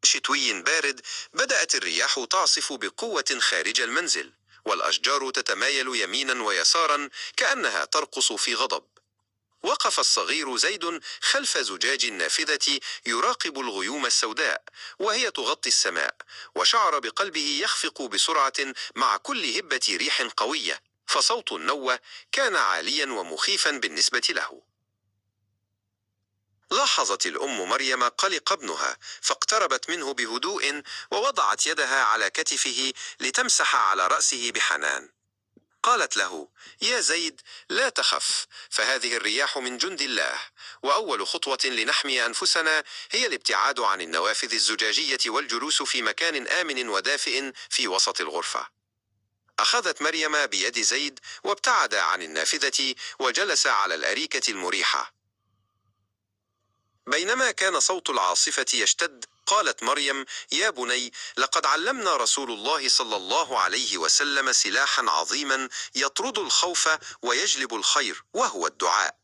شتوي بارد بدأت الرياح تعصف بقوة خارج المنزل، والأشجار تتمايل يمينا ويسارا كأنها ترقص في غضب. وقف الصغير زيد خلف زجاج النافذة يراقب الغيوم السوداء وهي تغطي السماء، وشعر بقلبه يخفق بسرعة مع كل هبة ريح قوية، فصوت النوة كان عاليا ومخيفا بالنسبة له. لاحظت الأم مريم قلق ابنها، فاقتربت منه بهدوء ووضعت يدها على كتفه لتمسح على رأسه بحنان. قالت له: يا زيد، لا تخف، فهذه الرياح من جند الله، وأول خطوة لنحمي أنفسنا هي الابتعاد عن النوافذ الزجاجية والجلوس في مكان آمن ودافئ في وسط الغرفة. أخذت مريم بيد زيد وابتعد عن النافذة وجلس على الأريكة المريحة. بينما كان صوت العاصفة يشتد، قالت مريم: يا بني، لقد علمنا رسول الله صلى الله عليه وسلم سلاحا عظيما يطرد الخوف ويجلب الخير، وهو الدعاء.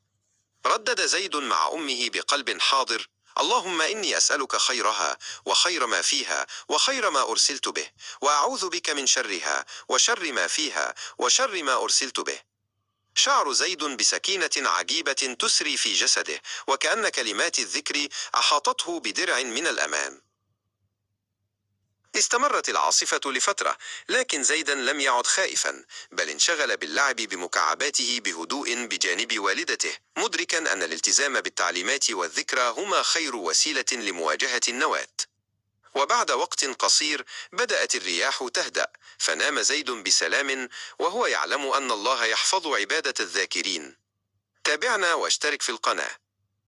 ردد زيد مع أمه بقلب حاضر: اللهم إني أسألك خيرها وخير ما فيها وخير ما أرسلت به، وأعوذ بك من شرها وشر ما فيها وشر ما أرسلت به. شعر زيد بسكينة عجيبة تسري في جسده، وكأن كلمات الذكر أحاطته بدرع من الأمان. استمرت العاصفة لفترة، لكن زيدا لم يعد خائفا، بل انشغل باللعب بمكعباته بهدوء بجانب والدته، مدركا أن الالتزام بالتعليمات والذكرى هما خير وسيلة لمواجهة النواة. وبعد وقت قصير بدأت الرياح تهدأ، فنام زيد بسلام وهو يعلم أن الله يحفظ عبادة الذاكرين. تابعنا واشترك في القناة.